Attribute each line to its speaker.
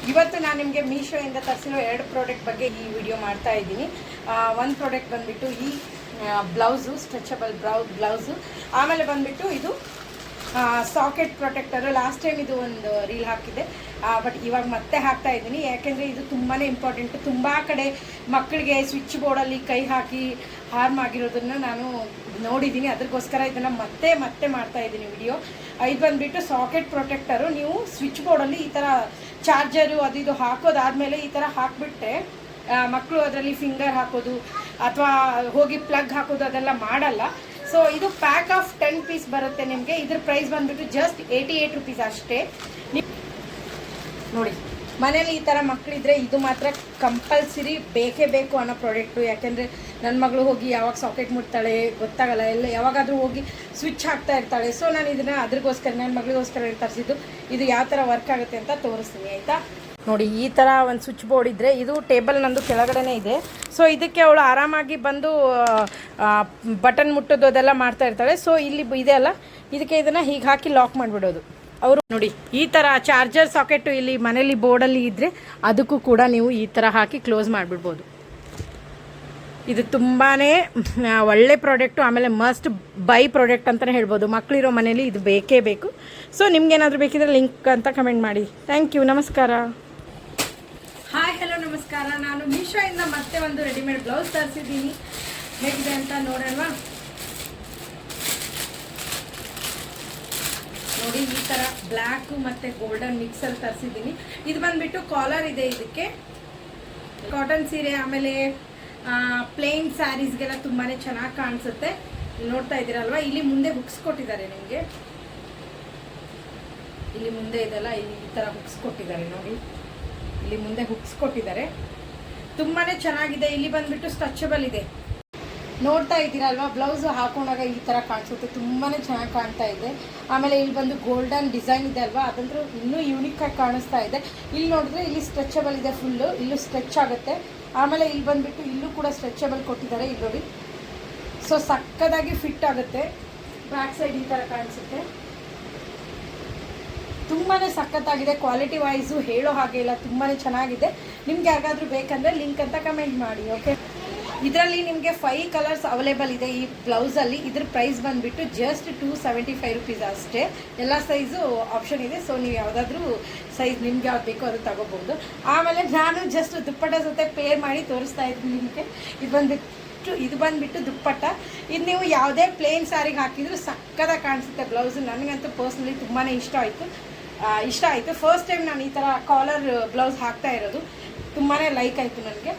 Speaker 1: ಇವತ್ತು ನಾನು ನಿಮಗೆ ಮೀಶೋಯಿಂದ ತರಿಸಿರೋ 2 ಪ್ರಾಡಕ್ಟ್ ಬಗ್ಗೆ ಈ ವಿಡಿಯೋ ಮಾಡ್ತಾ ಇದ್ದೀನಿ. ಒಂದು ಪ್ರಾಡಕ್ಟ್ ಬಂದುಬಿಟ್ಟು ಈ ಬ್ಲೌಸು, ಸ್ಟ್ರೆಚಬಲ್ ಬ್ಲೌಸು. ಆಮೇಲೆ ಬಂದುಬಿಟ್ಟು ಇದು ಸಾಕೆಟ್ ಪ್ರೊಟೆಕ್ಟರು. ಲಾಸ್ಟ್ ಟೈಮ್ ಇದು ಒಂದು ರೀಲ್ ಹಾಕಿದೆ, ಬಟ್ ಇವಾಗ ಮತ್ತೆ ಹಾಕ್ತಾ ಇದ್ದೀನಿ. ಯಾಕೆಂದರೆ ಇದು ತುಂಬಾ ಇಂಪಾರ್ಟೆಂಟು. ತುಂಬ ಕಡೆ ಮಕ್ಕಳಿಗೆ ಸ್ವಿಚ್ ಬೋರ್ಡಲ್ಲಿ ಕೈ ಹಾಕಿ ಹಾರ್ಮ್ ಆಗಿರೋದನ್ನು ನಾನು ನೋಡಿದ್ದೀನಿ. ಅದಕ್ಕೋಸ್ಕರ ಇದನ್ನು ಮತ್ತೆ ಮಾಡ್ತಾ ಇದ್ದೀನಿ ವಿಡಿಯೋ. ಇದು ಬಂದುಬಿಟ್ಟು ಸಾಕೆಟ್ ಪ್ರೊಟೆಕ್ಟರು. ನೀವು ಸ್ವಿಚ್ ಬೋರ್ಡಲ್ಲಿ ಈ ಥರ ಚಾರ್ಜರು ಅದು ಇದು ಹಾಕೋದಾದಮೇಲೆ ಈ ಥರ ಹಾಕಿಬಿಟ್ರೆ ಮಕ್ಕಳು ಅದರಲ್ಲಿ ಫಿಂಗರ್ ಹಾಕೋದು ಅಥವಾ ಹೋಗಿ ಪ್ಲಗ್ ಹಾಕೋದು ಅದೆಲ್ಲ ಮಾಡಲ್ಲ. ಸೊ ಇದು ಪ್ಯಾಕ್ ಆಫ್ 10 ಪೀಸ್ ಬರುತ್ತೆ ನಿಮಗೆ. ಇದ್ರ ಪ್ರೈಸ್ ಬಂದುಬಿಟ್ಟು ಜಸ್ಟ್ 88 ರುಪೀಸ್ ಅಷ್ಟೇ. ನೋಡಿ, ಮನೇಲಿ ಈ ಥರ ಮಕ್ಕಳಿದ್ರೆ ಇದು ಮಾತ್ರ ಕಂಪಲ್ಸರಿ ಬೇಕೇ ಬೇಕು ಅನ್ನೋ ಪ್ರಾಡಕ್ಟು. ಯಾಕೆಂದರೆ ನನ್ನ ಮಗಳು ಹೋಗಿ ಯಾವಾಗ ಸಾಕೆಟ್ ಮುಟ್ತಾಳೆ ಗೊತ್ತಾಗಲ್ಲ, ಎಲ್ಲ ಯಾವಾಗಾದರೂ ಹೋಗಿ ಸ್ವಿಚ್ ಹಾಕ್ತಾ ಇರ್ತಾಳೆ. ಸೊ ನಾನು ಇದನ್ನು ಅದ್ರಿಗೋಸ್ಕರ ನನ್ನ ಮಗಳಿಗೋಸ್ಕರ ತರಿಸಿದ್ದು. ಇದು ಯಾವ ಥರ ವರ್ಕ್ ಆಗುತ್ತೆ ಅಂತ ತೋರಿಸ್ತೀನಿ, ಆಯಿತಾ? ನೋಡಿ, ಈ ಥರ ಒಂದು ಸ್ವಿಚ್ ಬೋರ್ಡ್ ಇದ್ದರೆ, ಇದು ಟೇಬಲ್ ನಂದು ಕೆಳಗಡೆ ಇದೆ. ಸೊ ಇದಕ್ಕೆ ಅವಳು ಆರಾಮಾಗಿ ಬಂದು ಬಟನ್ ಮುಟ್ಟೋದು ಅದೆಲ್ಲ ಮಾಡ್ತಾ ಇರ್ತಾಳೆ. ಸೊ ಇಲ್ಲಿ ಇದೆ ಅಲ್ಲ, ಇದಕ್ಕೆ ಇದನ್ನು ಹೀಗೆ ಹಾಕಿ ಲಾಕ್ ಮಾಡಿಬಿಡೋದು. ಅವರು ನೋಡಿ, ಈ ಥರ ಚಾರ್ಜರ್ ಸಾಕೆಟು ಇಲ್ಲಿ ಮನೇಲಿ ಬೋರ್ಡಲ್ಲಿ ಇದ್ದರೆ ಅದಕ್ಕೂ ಕೂಡ ನೀವು ಈ ಥರ ಹಾಕಿ ಕ್ಲೋಸ್ ಮಾಡಿಬಿಡ್ಬೋದು. ಇದು ತುಂಬಾ ಒಳ್ಳೆ ಪ್ರಾಡಕ್ಟು. ಆಮೇಲೆ ಮಸ್ಟ್ ಬೈ ಪ್ರಾಡಕ್ಟ್ ಅಂತಲೇ ಹೇಳ್ಬೋದು. ಮಕ್ಕಳಿರೋ ಮನೇಲಿ ಇದು ಬೇಕೇ ಬೇಕು. ಸೊ ನಿಮ್ಗೇನಾದರೂ ಬೇಕಿದ್ರೆ ಲಿಂಕ್ ಅಂತ ಕಮೆಂಟ್ ಮಾಡಿ. ಥ್ಯಾಂಕ್ ಯು, ನಮಸ್ಕಾರ. ಹಾಯ್, ಹಲೋ, ನಮಸ್ಕಾರ. ನಾನು ಮೀಶೋಯಿಂದ ಮತ್ತೆ ಒಂದು ರೆಡಿಮೇಡ್ ಬ್ಲೌಸ್ ತರಿಸಿದ್ದೀನಿ. ಹೇಗಿದೆ ಅಂತ ನೋಡೋಣ. ನೋಡಿ, ಈ ಥರ ಬ್ಲ್ಯಾಕು ಮತ್ತು ಗೋಲ್ಡನ್ ಮಿಕ್ಸಲ್ಲಿ ತರಿಸಿದ್ದೀನಿ. ಇದು ಬಂದುಬಿಟ್ಟು ಕಾಲರ್ ಇದೆ. ಇದಕ್ಕೆ ಕಾಟನ್ ಸೀರೆ ಆಮೇಲೆ ಪ್ಲೇನ್ ಸ್ಯಾರೀಸ್ಗೆಲ್ಲ ತುಂಬಾ ಚೆನ್ನಾಗಿ ಕಾಣಿಸುತ್ತೆ. ನೋಡ್ತಾ ಇದ್ದೀರಲ್ವ, ಇಲ್ಲಿ ಮುಂದೆ ಹುಕ್ಸ್ ಕೊಟ್ಟಿದ್ದಾರೆ ನಿಮಗೆ. ಇಲ್ಲಿ ಮುಂದೆ ಇದೆಲ್ಲ ಇಲ್ಲಿ ಈ ಥರ ಹುಕ್ಸ್ ಕೊಟ್ಟಿದ್ದಾರೆ ನೋಡಿ. ಇಲ್ಲಿ ಮುಂದೆ ಹುಕ್ಸ್ ಕೊಟ್ಟಿದ್ದಾರೆ, ತುಂಬಾ ಚೆನ್ನಾಗಿದೆ. ಇಲ್ಲಿ ಬಂದುಬಿಟ್ಟು ಸ್ಟ್ರೆಚಬಲ್ ಇದೆ. ನೋಡ್ತಾ ಇದ್ದೀರಲ್ವ, ಬ್ಲೌಸ್ ಹಾಕೊಂಡಾಗ ಈ ಥರ ಕಾಣಿಸುತ್ತೆ, ತುಂಬಾ ಚೆನ್ನಾಗಿ ಕಾಣ್ತಾ ಇದೆ. ಆಮೇಲೆ ಇಲ್ಲಿ ಬಂದು ಗೋಲ್ಡನ್ ಡಿಸೈನ್ ಇದೆ ಅಲ್ವಾ, ಅದಂತೂ ಇನ್ನೂ ಯೂನಿಕಾಗಿ ಕಾಣಿಸ್ತಾ ಇದೆ. ಇಲ್ಲಿ ನೋಡಿದ್ರೆ ಇಲ್ಲಿ ಸ್ಟ್ರೆಚಬಲ್ ಇದೆ ಫುಲ್ಲು, ಇಲ್ಲೂ ಸ್ಟ್ರೆಚ್ ಆಗುತ್ತೆ. ಆಮೇಲೆ ಇಲ್ಲಿ ಬಂದುಬಿಟ್ಟು ಇಲ್ಲೂ ಕೂಡ ಸ್ಟ್ರೆಚಬಲ್ ಕೊಟ್ಟಿದ್ದಾರೆ, ಇಲ್ಲಿ ನೋಡಿ. ಸೊ ಸಕ್ಕದಾಗಿ ಫಿಟ್ ಆಗುತ್ತೆ. ಬ್ಯಾಕ್ ಸೈಡ್ ಈ ಥರ ಕಾಣಿಸುತ್ತೆ, ತುಂಬಾ ಸಖತ್ತಾಗಿದೆ. ಕ್ವಾಲಿಟಿ ವೈಸು ಹೇಳೋ ಹಾಗೆ ಇಲ್ಲ, ತುಂಬಾ ಚೆನ್ನಾಗಿದೆ. ನಿಮ್ಗೆ ಯಾರಿಗಾದ್ರೂ ಬೇಕಂದರೆ ಲಿಂಕ್ ಅಂತ ಕಮೆಂಟ್ ಮಾಡಿ, ಓಕೆ? ಇದರಲ್ಲಿ ನಿಮಗೆ 5 ಕಲರ್ಸ್ ಅವೈಲೇಬಲ್ ಇದೆ ಈ ಬ್ಲೌಸಲ್ಲಿ. ಇದ್ರ ಪ್ರೈಸ್ ಬಂದುಬಿಟ್ಟು ಜಸ್ಟ್ 275 ರುಪೀಸ್ ಅಷ್ಟೇ. ಎಲ್ಲ ಸೈಜು ಆಪ್ಷನ್ ಇದೆ. ಸೊ ನೀವು ಯಾವುದಾದ್ರೂ ಸೈಜ್ ನಿಮ್ಗೆ ಯಾವ್ದು ಬೇಕೋ ಅದು ತಗೋಬಹುದು. ಆಮೇಲೆ ನಾನು ಜಸ್ಟ್ ದುಪ್ಪಟ್ಟ ಜೊತೆ ಪೇರ್ ಮಾಡಿ ತೋರಿಸ್ತಾ ಇದ್ದೀನಿ ನಿಮಗೆ. ಇದು ಬಂದುಬಿಟ್ಟು ದುಪ್ಪಟ್ಟ. ಇದು ನೀವು ಯಾವುದೇ ಪ್ಲೇನ್ ಸ್ಯಾರಿಗೆ ಹಾಕಿದ್ರು ಸಕ್ಕದಾಗಿ ಕಾಣಿಸುತ್ತೆ ಬ್ಲೌಸು. ನನಗಂತೂ ಪರ್ಸ್ನಲಿ ತುಂಬಾ ಇಷ್ಟ ಆಯಿತು. ಫಸ್ಟ್ ಟೈಮ್ ನಾನು ಈ ಥರ ಕಾಲರ್ ಬ್ಲೌಸ್ ಹಾಕ್ತಾ ಇರೋದು. ತುಂಬಾ ಲೈಕ್ ಆಯಿತು ನನಗೆ.